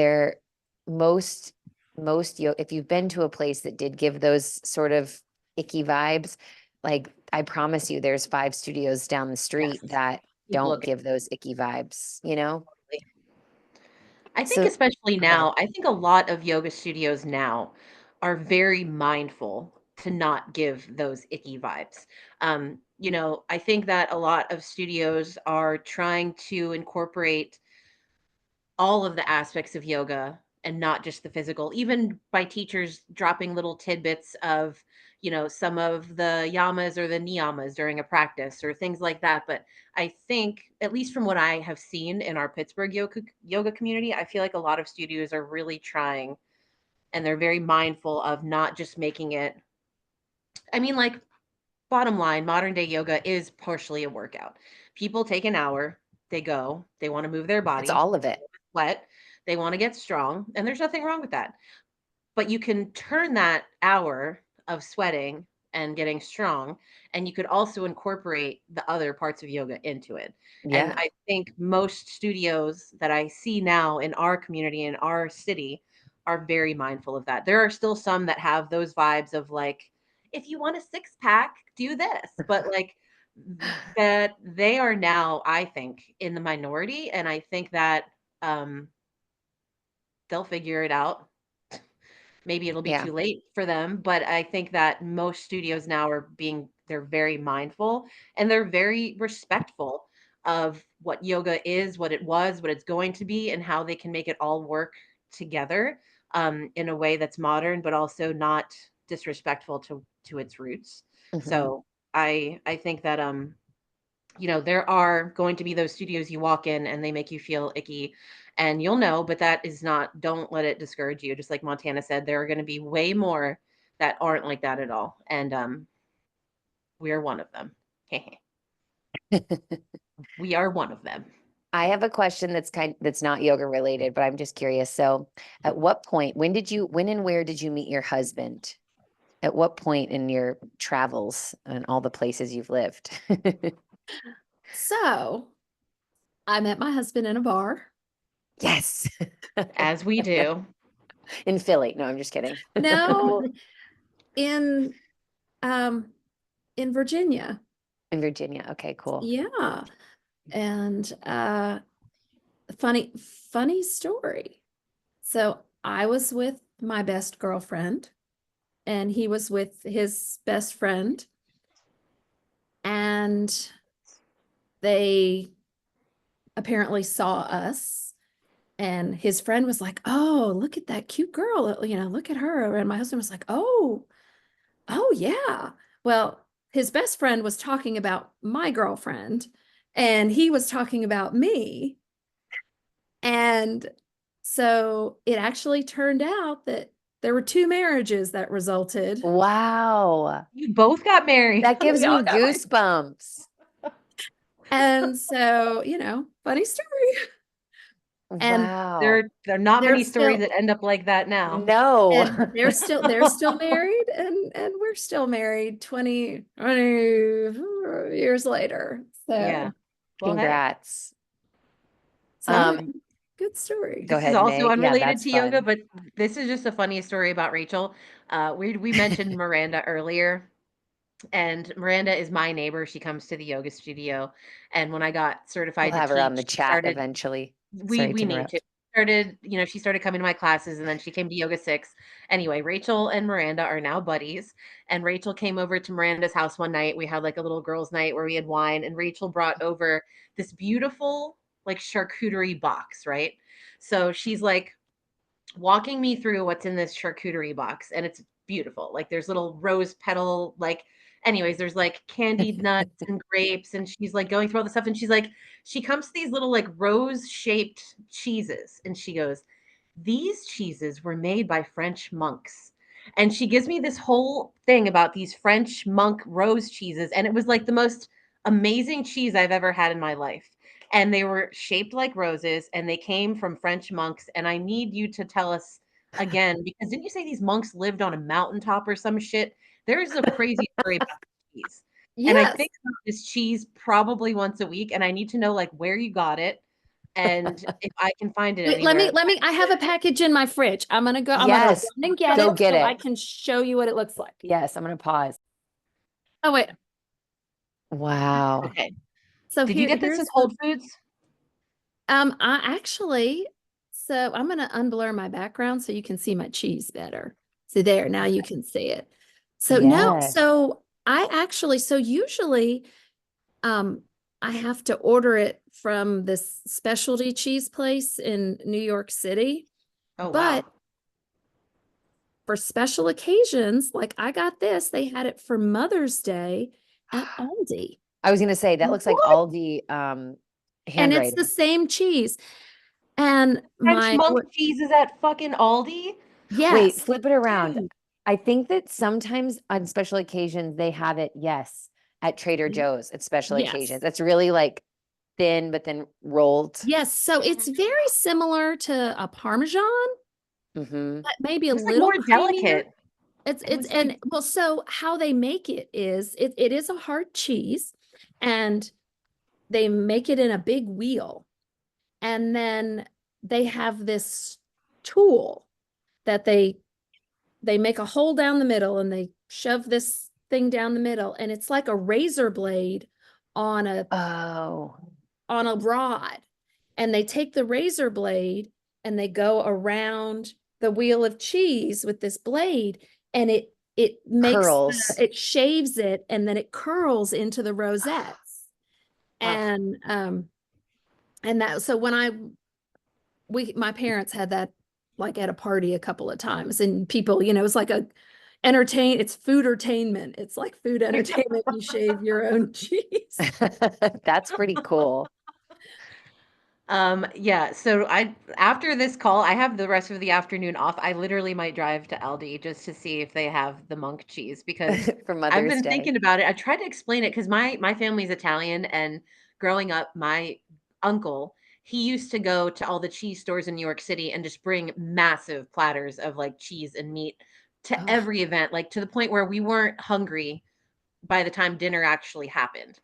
A: most if you've been to a place that did give those sort of icky vibes, like I promise you there's 5 studios down the street
B: Yes.
A: that
B: Keep
A: don't
B: looking.
A: give those icky vibes, you know?
B: I think
A: So
B: especially
A: go ahead.
B: now, I think a lot of yoga studios now are very mindful to not give those icky vibes. I think that a lot of studios are trying to incorporate all of the aspects of yoga and not just the physical, even by teachers dropping little tidbits of, some of the yamas or the niyamas during a practice or things like that. But I think, at least from what I have seen in our Pittsburgh yoga community, I feel like a lot of studios are really trying, and they're very mindful of not just making it. I mean, like bottom line, modern day yoga is partially a workout. People take an hour, they go, they want to move their
A: It's
B: body,
A: all of it.
B: sweat, they want to get strong, and there's nothing wrong with that. But you can turn that hour of sweating and getting strong, and you could also incorporate the other parts of yoga into it. And
A: Yeah.
B: I think most studios that I see now in our community, in our city, are very mindful of that. There are still some that have those vibes of like, if you want a six pack, do this. But like that they are now, I think, in the minority. And I think that um they'll figure it out. Maybe it'll be
A: Yeah.
B: too late for them, but I think that most studios now are they're very mindful and they're very respectful of what yoga is, what it was, what it's going to be, and how they can make it all work together in a way that's modern, but also not disrespectful to its roots.
A: Mhm.
B: So I think that there are going to be those studios you walk in and they make you feel icky and you'll know, but that is not, don't let it discourage you. Just like Montana said, there are going to be way more that aren't like that at all. And we are one of them. We are one of them.
A: I have a question that's not yoga related, but I'm just curious. So, at what point, when and where did you meet your husband? At what point in your travels and all the places you've lived?
C: So I met my husband in a bar.
A: Yes.
B: As we do.
A: In Philly. No, I'm just kidding.
C: No, in um in Virginia.
A: In Virginia. Okay, cool.
C: Yeah. And funny story. So I was with my best girlfriend and he was with his best friend, and they apparently saw us, and his friend was like, "Oh, look at that cute girl, look at her." And my husband was like, "Oh yeah." Well, his best friend was talking about my girlfriend and he was talking about me. And so it actually turned out that there were two marriages that resulted.
A: Wow.
B: You both got married.
A: That gives
C: We all
A: me
C: got married.
A: goosebumps.
C: And so, funny story. And
A: Wow.
B: There are not
C: they're
B: many stories
C: still
B: that end up like that now.
A: No.
C: and they're still married, and we're still married 20 years later.
B: Yeah.
C: So,
B: Well, hey.
A: Congrats.
C: anyway,
A: Um,
C: good story.
A: Go
B: This is
A: ahead,
B: also
A: Meg. Yeah,
B: unrelated
A: that's
B: to yoga,
A: fun.
B: but this is just a funny story about Rachel. We mentioned Miranda earlier, and Miranda is my neighbor. She comes to the yoga studio, and when I got
A: We'll
B: certified to
A: have her on
B: teach,
A: the chat eventually. Sorry
B: we
A: to
B: need to.
A: interrupt.
B: She started coming to my classes and then she came to Yoga 6. Anyway, Rachel and Miranda are now buddies. And Rachel came over to Miranda's house one night. We had like a little girls' night where we had wine, and Rachel brought over this beautiful like charcuterie box, right? So she's like walking me through what's in this charcuterie box, and it's beautiful. Like there's little rose petal, like anyways, there's like candied nuts and grapes, and she's like going through all the stuff, and she comes to these little like rose shaped cheeses, and she goes, these cheeses were made by French monks. And she gives me this whole thing about these French monk rose cheeses, and it was like the most amazing cheese I've ever had in my life. And they were shaped like roses and they came from French monks. And I need you to tell us again, because didn't you say these monks lived on a mountaintop or some shit? There is a crazy story about this cheese. And I
C: Yes.
B: think about this cheese probably once a week, and I need to know like where you got it and if I can find it
C: Wait,
B: anywhere.
C: I have a package in my fridge. I'm gonna run
A: Yes.
C: and get
A: Go
C: it
A: get
C: so I
A: it.
C: can show you what it looks like.
A: Yes, I'm gonna pause.
C: Oh wait.
A: Wow.
B: Okay.
C: So
B: Did you get this in
C: here's
B: Whole Foods?
C: I actually, so I'm gonna unblur my background so you can see my cheese better. So there, now you can see it. So no,
A: Yes.
C: so I actually, so usually um I have to order it from this specialty cheese place in New York City.
B: Oh,
C: But
B: wow.
C: for special occasions, like I got this, they had it for Mother's Day at Aldi.
A: I was gonna say that looks like
C: What?
A: Aldi
C: And it's the
A: handwriting.
C: same cheese. And
B: French
C: my
B: monk
C: what
B: cheese is at fucking Aldi?
A: Wait,
C: yes.
A: flip it around.
B: Dude.
A: I think that sometimes on special occasions, they have it, yes, at Trader
C: Mm.
A: Joe's at special
C: Yes.
A: occasions. It's really like thin, but then rolled.
C: Yes, so it's very similar to a Parmesan,
A: Hmm.
C: but maybe a
B: It's like
C: little
B: more
C: creamier.
B: delicate.
C: It's
B: It was
C: and
B: like-
C: well, so how they make it is it is a hard cheese, and they make it in a big wheel, and then they have this tool that they make a hole down the middle, and they shove this thing down the middle, and it's like a razor blade on a
A: Oh,
C: on a rod, and they take the razor blade and they go around the wheel of cheese with this blade, and it makes
A: curls.
C: it shaves it, and then it curls into the rosettes.
A: Ah.
C: And that, so when my parents had that like at a party a couple of times, and people, it's like it's food entertainment. It's like food entertainment. You shave your own cheese.
A: That's pretty cool.
B: Yeah, so after this call, I have the rest of the afternoon off. I literally might drive to Aldi just to see if they have the monk cheese because
A: For
B: I've
A: Mother's
B: been
A: Day.
B: thinking about it. I tried to explain it because my family's Italian, and growing up, my uncle, he used to go to all the cheese stores in New York City and just bring massive platters of like cheese and meat to
C: Oh,
B: every event, like to the point where we weren't hungry by the time dinner actually happened.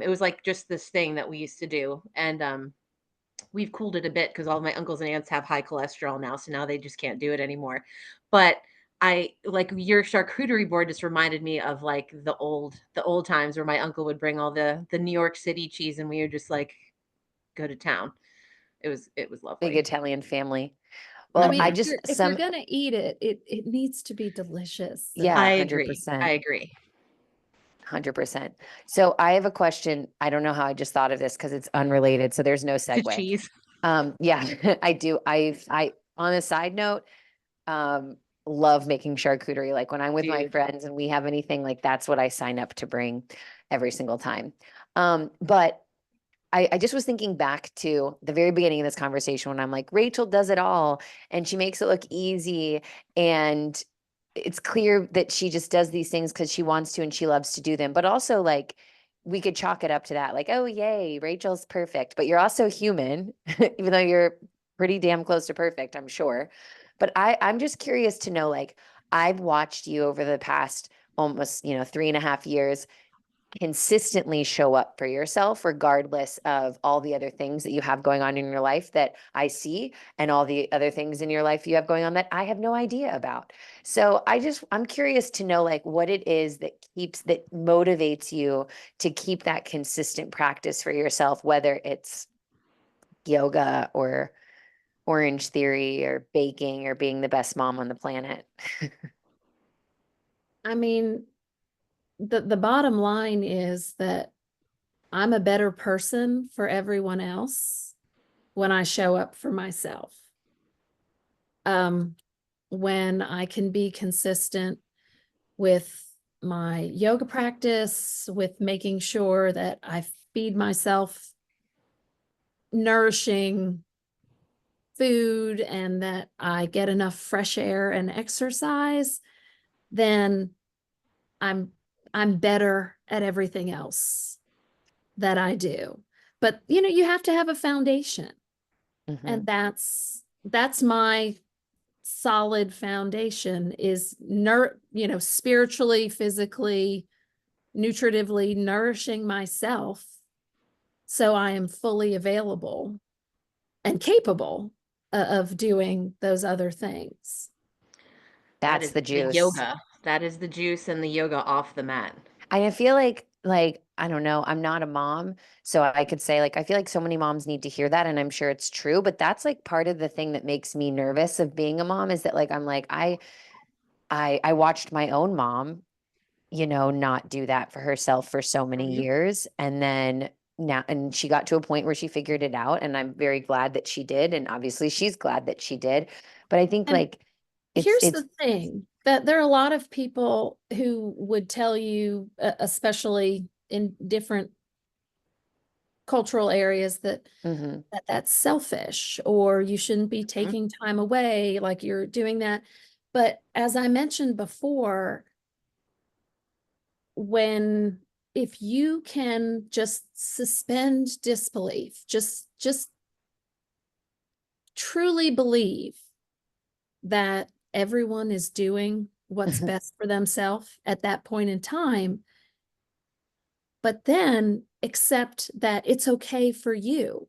B: It was like just this thing that we used to do. And we've cooled it a bit because all of my uncles and aunts have high cholesterol now, so now they just can't do it anymore. But I like your charcuterie board just reminded me of like the old times where my uncle would bring all the New York City cheese and we would just like go to town. It was
A: Big
B: lovely.
A: Italian family.
C: I
A: Well,
C: mean,
A: I
B: Mhm.
A: just
C: if you're gonna eat it, it needs to be delicious.
A: yeah,
B: I agree. I
A: 100%.
B: agree.
A: 100%. So I have a question. I don't know how I just thought of this because it's unrelated. So there's no
B: To
A: segue.
B: cheese.
A: Yeah, I do. I on a side note, um, love making charcuterie. Like when I'm with my
B: Dude.
A: friends and we have anything, like that's what I sign up to bring every single time. But I just was thinking back to the very beginning of this conversation when I'm like, Rachel does it all and she makes it look easy. And it's clear that she just does these things because she wants to and she loves to do them. But also, like, we could chalk it up to that, like, oh, yay, Rachel's perfect. But you're also human, even though you're pretty damn close to perfect, I'm sure. But I'm just curious to know, like, I've watched you over the past almost, 3.5 years consistently show up for yourself, regardless of all the other things that you have going on in your life that I see, and all the other things in your life you have going on that I have no idea about. So I'm curious to know like what it is that motivates you to keep that consistent practice for yourself, whether it's yoga or Orange Theory or baking or being the best mom on the planet.
C: I mean, the bottom line is that I'm a better person for everyone else when I show up for myself. Um, when I can be consistent with my yoga practice, with making sure that I feed myself nourishing food and that I get enough fresh air and exercise, then I'm I'm better at everything else that I do. But you have to have a foundation.
A: Mhm.
C: And that's my solid foundation is spiritually, physically, nutritively nourishing myself so I am fully available and capable of doing those other things.
B: That
A: That's
B: is
A: the
B: the
A: juice.
B: yoga. That is the juice and the yoga off the mat.
A: I feel like I don't know, I'm not a mom, so I could say like I feel like so many moms need to hear that and I'm sure it's true, but that's like part of the thing that makes me nervous of being a mom is that like I'm like I watched my own mom, not do that for herself for so many
B: Mhm.
A: years and then now and she got to a point where she figured it out and I'm very glad that she did and obviously she's glad that she did. But I think
C: And
A: like
C: here's
A: it's
C: the thing that there are a lot of people who would tell you, especially in different cultural areas,
A: mhm.
C: that's selfish or you shouldn't be
B: Mhm.
C: taking time away like you're doing that. But as I mentioned before, if you can just suspend disbelief, just truly believe that everyone is doing what's best for themselves at that point in time, but then accept that it's okay for you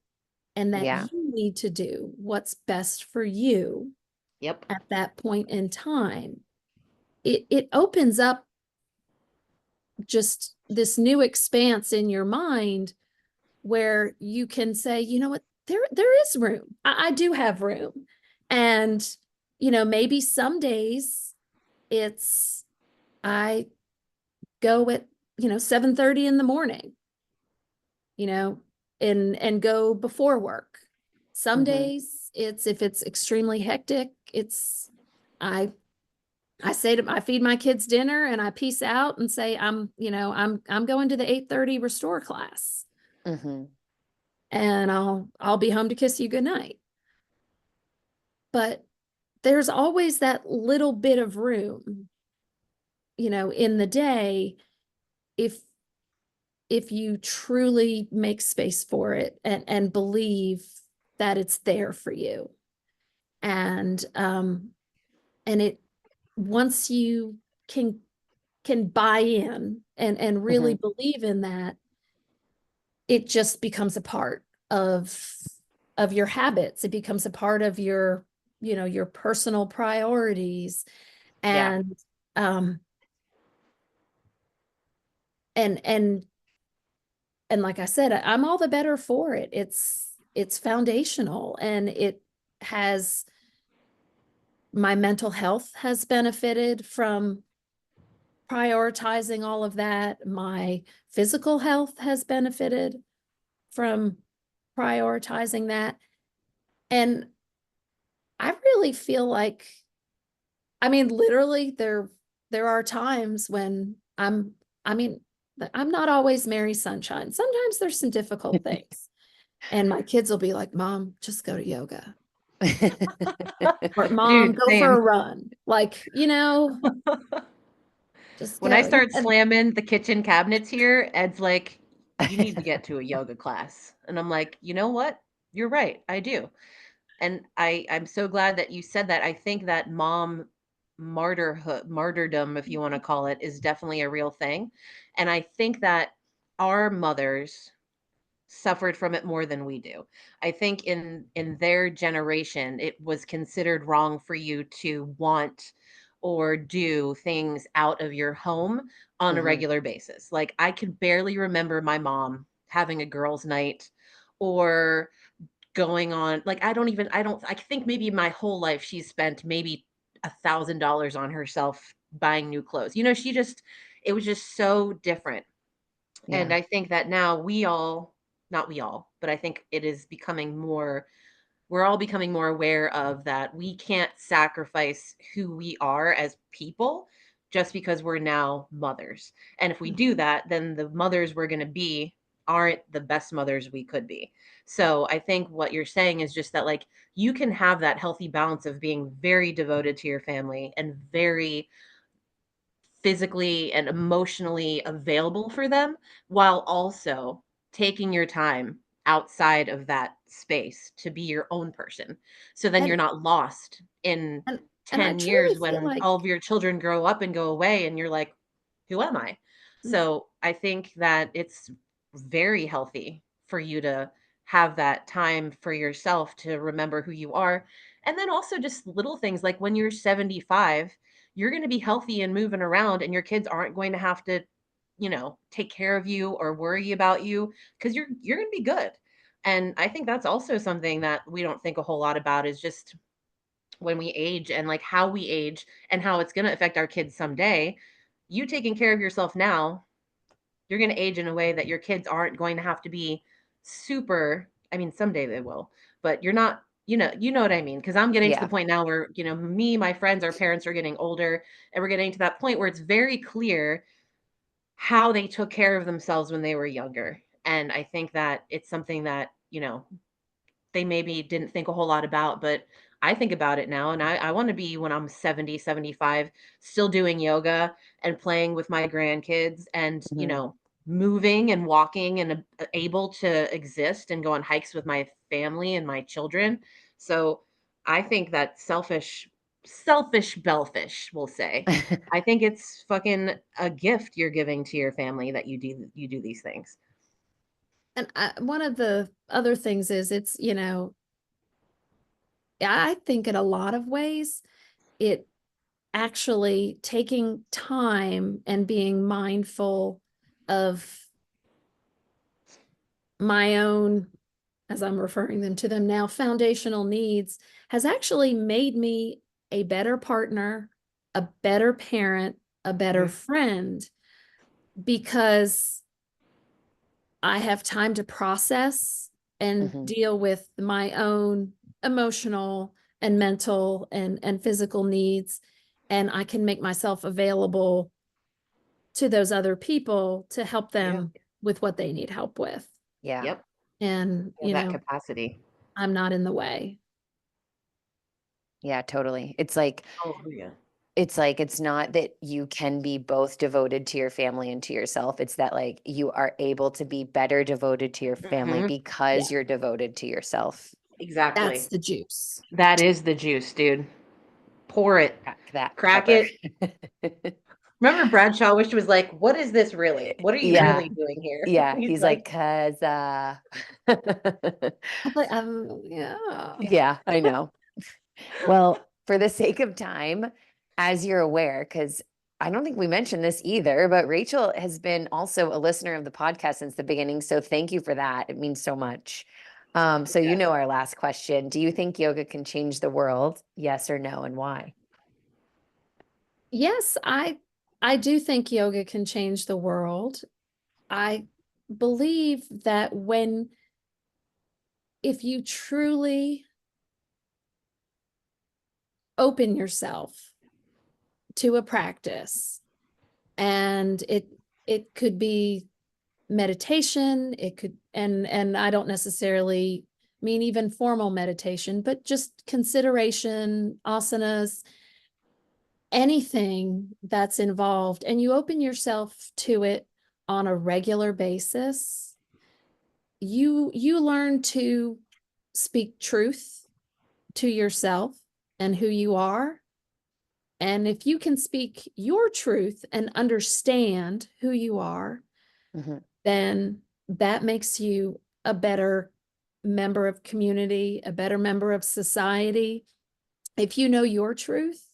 C: and that
A: Yeah.
C: you need to do what's best for you
B: Yep.
C: at that point in time. It opens up just this new expanse in your mind where you can say, you know what, there is room. I do have room. And, maybe some days it's I go at, 7:30 in the morning, you know, and go before work. Some days it's if it's extremely hectic, it's I I feed my kids dinner and I peace out and say I'm going to the 8:30 restore class
A: Mm-hmm.
C: and I'll be home to kiss you goodnight. But there's always that little bit of room, in the day if you truly make space for it and believe that it's there for you. And it once you can buy in and really
A: Mm-hmm.
C: believe in that, it just becomes a part of your habits. It becomes a part of your personal priorities.
A: Yeah.
C: And um and and and like I said, I'm all the better for it. It's foundational, and it has my mental health has benefited from prioritizing all of that. My physical health has benefited from prioritizing that. And I really feel like, I mean, literally there are times when I mean, I'm not always Mary Sunshine. Sometimes there's some difficult things. And my kids will be like, Mom, just go to yoga. Or Mom,
B: Dude,
C: go for a
B: same.
C: run. Like, just
B: When I
C: go.
B: start
C: And
B: slamming the kitchen cabinets here, Ed's like, "You need to get to a yoga class." And I'm like, "You know what? You're right. I do." And I'm so glad that you said that. I think that mom martyrdom, if you want to call it, is definitely a real thing. And I think that our mothers suffered from it more than we do. I think in their generation it was considered wrong for you to want or do things out of your home on a
A: Mm-hmm.
B: regular basis. Like I could barely remember my mom having a girls' night or going on like I think maybe my whole life she's spent maybe $1,000 on herself buying new clothes. She just it was just so different. And
A: Yeah.
B: I think that now not we all, but I think it is becoming more, we're all becoming more aware of that we can't sacrifice who we are as people just because we're now mothers. And if we do that, then the mothers we're going to be aren't the best mothers we could be. So I think what you're saying is just that, like, you can have that healthy balance of being very devoted to your family and very physically and emotionally available for them while also taking your time outside of that space to be your own person. So then you're
C: and
B: not lost in
C: and and I
B: 10
C: truly
B: years
C: feel
B: when
C: like
B: all of your children grow up and go away and you're like, who am I? So I think that it's very healthy for you to have that time for yourself to remember who you are. And then also just little things like when you're 75, you're going to be healthy and moving around and your kids aren't going to have to, take care of you or worry about you because you're going to be good. And I think that's also something that we don't think a whole lot about is just when we age and like how we age and how it's going to affect our kids someday. You taking care of yourself now, you're going to age in a way that your kids aren't going to have to be super. I mean, someday they will, but you're not, you know what I mean? Because I'm getting to the
A: Yeah.
B: point now where, me, my friends, our parents are getting older, and we're getting to that point where it's very clear how they took care of themselves when they were younger. And I think that it's something that, they maybe didn't think a whole lot about, but I think about it now, and I want to be, when I'm 70, 75, still doing yoga and playing with my grandkids and,
A: Mhm.
B: moving and walking and able to exist and go on hikes with my family and my children. So I think that selfish, we'll say. I think it's fucking a gift you're giving to your family that you do these things.
C: And one of the other things is it's, I think in a lot of ways, it actually taking time and being mindful of my own, as I'm referring them to them now, foundational needs has actually made me a better partner, a better parent, a better
B: Mhm.
C: friend, because I have time to process and
A: Mhm.
C: deal with my own emotional and mental and physical needs. And I can make myself available to those other people to help
B: Yeah.
C: them with what they need help with.
A: Yeah.
B: Yep.
C: And,
B: Yeah, that capacity.
C: I'm not in the way.
A: Yeah, totally.
B: Hallelujah.
A: It's not that you can be both devoted to your family and to yourself. It's that like you are able to be better devoted to your family
B: Mhm.
C: Yeah,
A: because you're devoted to yourself.
C: that's
B: Exactly.
C: the juice.
B: That is the juice, dude. Pour it.
A: Crack that
B: Crack
A: pepper.
B: it. Remember Bradshaw Wish was like, "What is this really? What are you
A: Yeah.
B: really doing here?"
A: Yeah.
B: He's
A: He's
B: like,
A: like, cause
C: I'm like, yeah.
A: yeah, I know. Well, for the sake of time, as you're aware, because I don't think we mentioned this either, but Rachel has been also a listener of the podcast since the beginning. So thank you for that. It means so much. So you
B: yes.
A: know our last question. Do you think yoga can change the world? Yes or no, and why?
C: Yes, I do think yoga can change the world. I believe that if you truly open yourself to a practice, and it could be meditation, it could, and I don't necessarily mean even formal meditation, but just consideration, asanas, anything that's involved, and you open yourself to it on a regular basis, you learn to speak truth to yourself and who you are. And if you can speak your truth and understand who you are,
A: Mhm.
C: then that makes you a better member of community, a better member of society. If you know your truth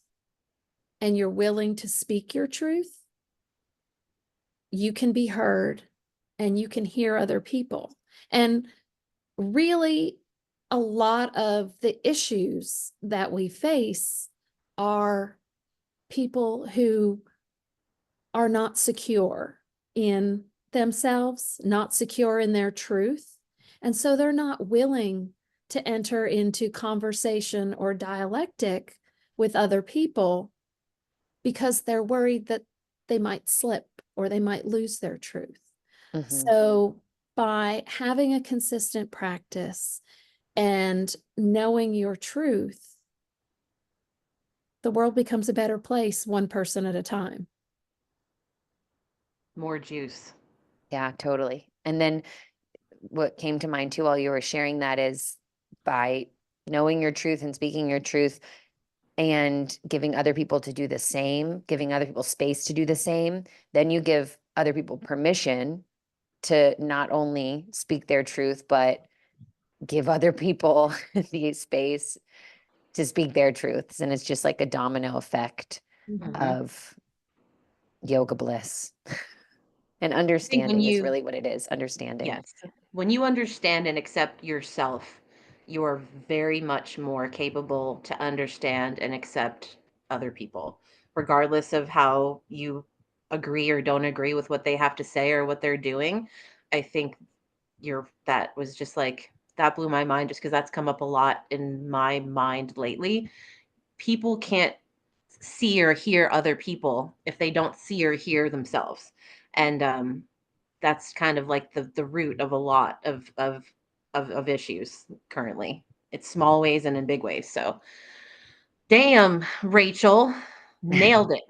C: and you're willing to speak your truth, you can be heard and you can hear other people. And really, a lot of the issues that we face are people who are not secure in themselves, not secure in their truth. And so they're not willing to enter into conversation or dialectic with other people because they're worried that they might slip or they might lose their truth.
A: Mhm.
C: So by having a consistent practice and knowing your truth, the world becomes a better place one person at a time.
B: More juice.
A: Yeah, totally. And then what came to mind too while you were sharing that is by knowing your truth and speaking your truth and giving other people to do the same, giving other people space to do the same, then you give other people permission to not only speak their truth, but give other people the space to speak their truths. And it's just like a domino effect
B: Mhm.
A: of yoga bliss. And
B: I think when
A: understanding is
B: you
A: really what it is, understanding.
B: Yes. When you understand and accept yourself, you are very much more capable to understand and accept other people, regardless of how you agree or don't agree with what they have to say or what they're doing. I think that was just like, that blew my mind just because that's come up a lot in my mind lately. People can't see or hear other people if they don't see or hear themselves. And that's kind of like the root of a lot of issues currently It's small ways and in big ways. So damn, Rachel, nailed it.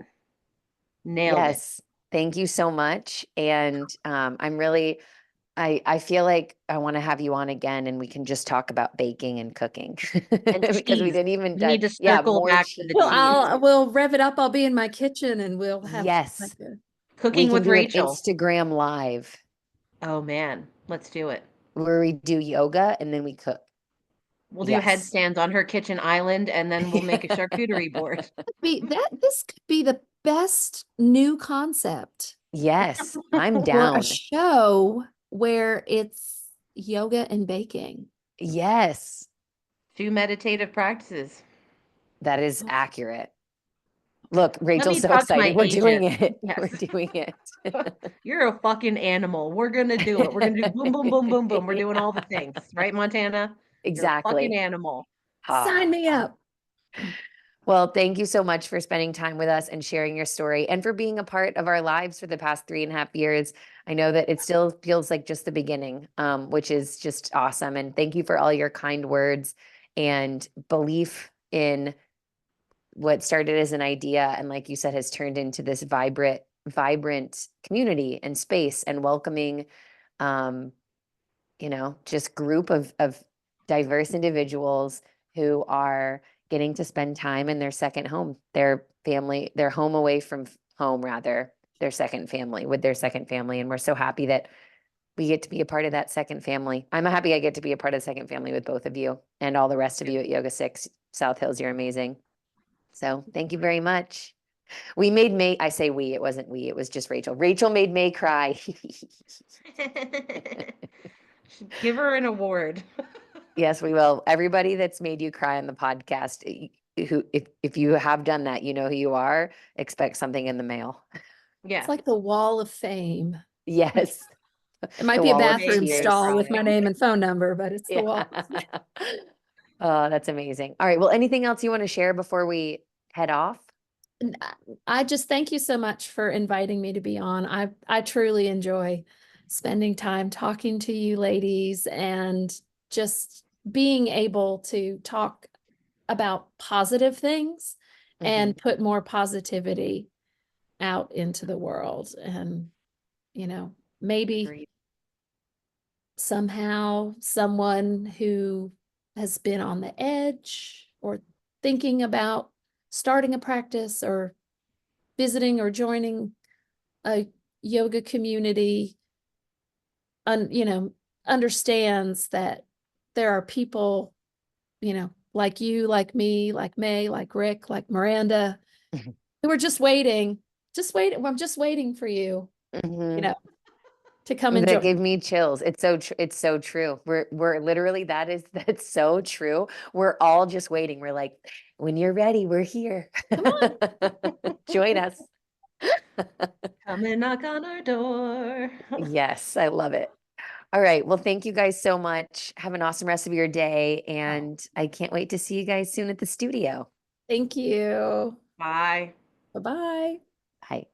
B: Nailed it.
A: Yes. Thank you so much. And I'm really, I feel like I want to have you on again and we can just talk about baking and cooking
B: And
A: because we
B: cheese.
A: didn't even
B: We need to
A: yeah,
B: circle
A: more
B: back to the
C: Well,
B: cheese.
C: we'll rev it up. I'll be in my kitchen and we'll have like
A: Yes.
C: a,
A: We
B: Cooking
A: can
B: with
A: do an
B: Rachel.
A: Instagram live
B: Oh man, let's do it.
A: where we do yoga and then we cook.
B: We'll do
A: Yes.
B: headstands on her kitchen island and then we'll make a charcuterie board.
C: this could be the best new concept
A: Yes, I'm
C: for a
A: down.
C: show where it's yoga and baking.
A: Yes,
B: Few meditative practices.
A: that is accurate. Look,
B: Let
A: Rachel's
B: me
A: so
B: talk to my
A: excited. We're doing
B: agent.
A: it.
B: Yes.
A: We're doing it.
B: You're a fucking animal. We're gonna do it. We're gonna do boom, boom, boom, boom, boom. We're doing all the things, right, Montana? You're a fucking
A: Exactly.
B: animal.
C: Sign me up.
A: Well, thank you so much for spending time with us and sharing your story and for being a part of our lives for the past 3.5 years. I know that it still feels like just the beginning, which is just awesome. And thank you for all your kind words and belief in what started as an idea and, like you said, has turned into this vibrant community and space and welcoming, um, just group of diverse individuals who are getting to spend time in their second home, their family, their home away from home, rather, their second family with their second family. And we're so happy that we get to be a part of that second family. I'm happy I get to be a part of the second family with both of you and all the rest of you at Yoga 6 South Hills. You're amazing. So thank you very much. We made May, I say we, it wasn't we, it was just Rachel. Rachel made May cry.
B: Give her an award.
A: Yes, we will. Everybody that's made you cry on the podcast, who, if you have done that, you know who you are, expect something in the mail.
B: Yeah.
C: It's like the wall of fame.
A: Yes.
C: It might
A: The
C: be a
A: wall of
C: bathroom
A: tears.
C: stall with my name and phone number, but it's the wall.
A: Yeah. Oh, that's amazing. All right. Well, anything else you want to share before we head off?
C: And I just thank you so much for inviting me to be on. I truly enjoy spending time talking to you ladies and just being able to talk about positive things and put more positivity out into the world. And, maybe
A: Great.
C: somehow someone who has been on the edge or thinking about starting a practice or visiting or joining a yoga community understands that there are people like you, like me, like May, like Rick, like Miranda, who are just waiting. I'm just waiting for you
A: Mhm.
C: to come and
A: That
C: join.
A: gave me chills. It's so it's so true. We're literally that's so true. We're all just waiting. We're like, when you're ready, we're here.
C: Come on.
A: Join us.
B: Come and knock on our door.
A: Yes, I love it. All right. Well, thank you guys so much. Have an awesome rest of your day. And I can't wait to see you guys soon at the studio.
C: Thank you.
B: Bye.
C: Bye-bye.
A: Bye.